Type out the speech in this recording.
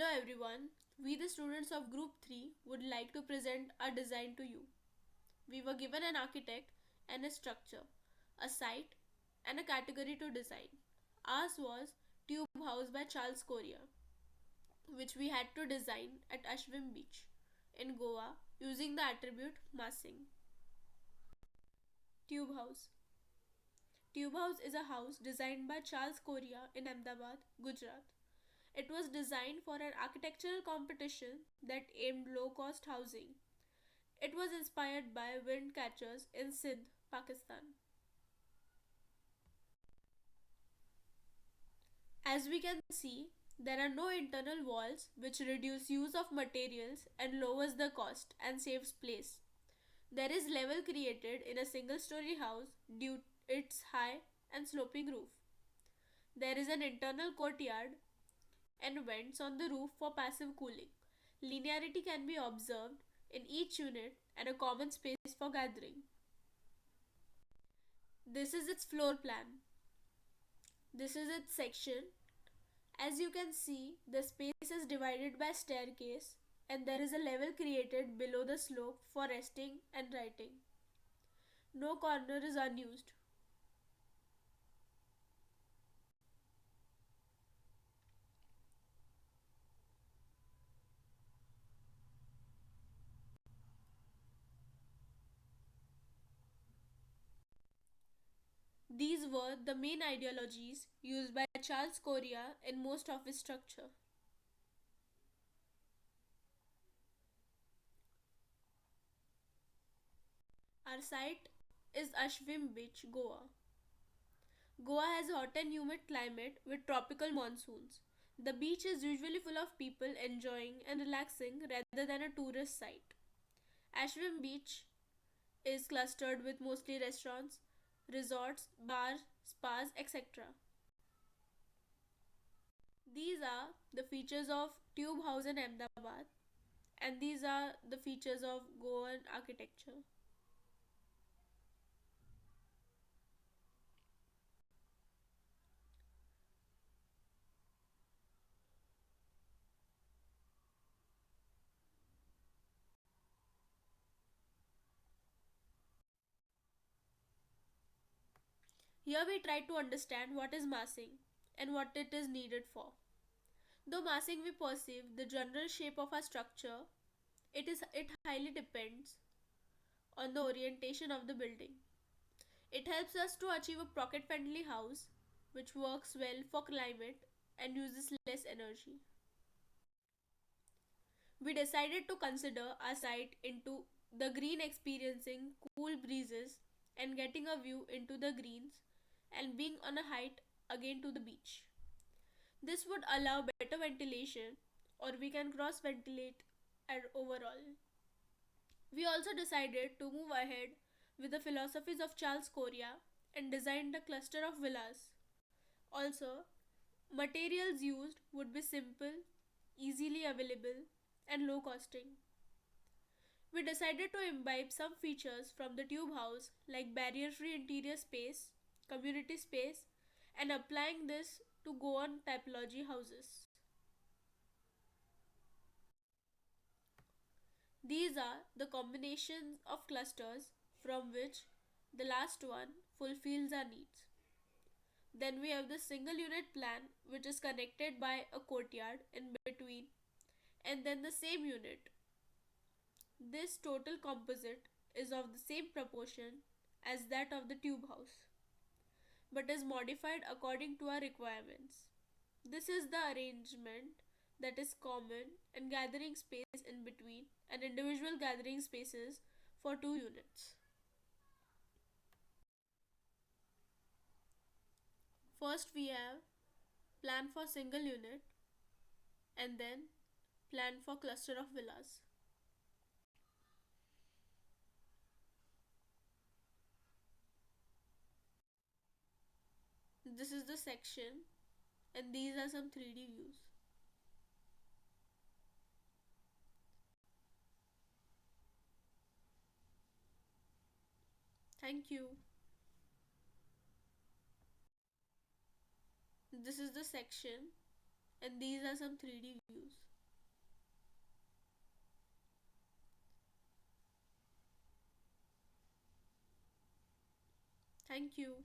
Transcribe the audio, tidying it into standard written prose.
Hello everyone, we the students of Group 3 would like to present our design to you. We were given an architect and a structure, a site and a category to design. Ours was Tube House by Charles Correa, which we had to design at Ashwin Beach in Goa using the attribute massing. Tube House. Tube House is a house designed by Charles Correa in Ahmedabad, Gujarat. It was designed for an architectural competition that aimed low cost housing. It was inspired by wind catchers in Sindh, Pakistan. As we can see, there are no internal walls which reduce use of materials and lowers the cost and saves place. There is level created in a single story house due its high and sloping roof. There is an internal courtyard and vents on the roof for passive cooling. Linearity can be observed in each unit and a common space for gathering. This is its floor plan. This is its section. As you can see, the space is divided by staircase and there is a level created below the slope for resting and writing. No corner is unused. These were the main ideologies used by Charles Correa in most of his structure. Our site is Ashwin Beach, Goa. Goa has a hot and humid climate with tropical monsoons. The beach is usually full of people enjoying and relaxing rather than a tourist site. Ashwin Beach is clustered with mostly restaurants, resorts, bars, spas, etc. These are the features of Tube House in Ahmedabad, and these are the features of Goan architecture. Here we try to understand what is massing and what it is needed for. Though massing we perceive the general shape of a structure, it highly depends on the orientation of the building. It helps us to achieve a pocket friendly house which works well for climate and uses less energy. We decided to consider our site into the green experiencing cool breezes and getting a view into the greens and being on a height again to the beach. This would allow better ventilation or we can cross ventilate and overall. We also decided to move ahead with the philosophies of Charles Correa and designed a cluster of villas. Also, materials used would be simple, easily available, and low costing. We decided to imbibe some features from the tube house like barrier free interior space, community space, and applying this to Goan typology houses. These are the combinations of clusters from which the last one fulfills our needs. Then we have the single unit plan which is connected by a courtyard in between and then the same unit. This total composite is of the same proportion as that of the tube house but is modified according to our requirements. This is the arrangement that is common and gathering space in between and individual gathering spaces for two units. First we have plan for single unit and then plan for cluster of villas. This is the section and these are some 3D views. Thank you. This is the section and these are some 3D views. Thank you.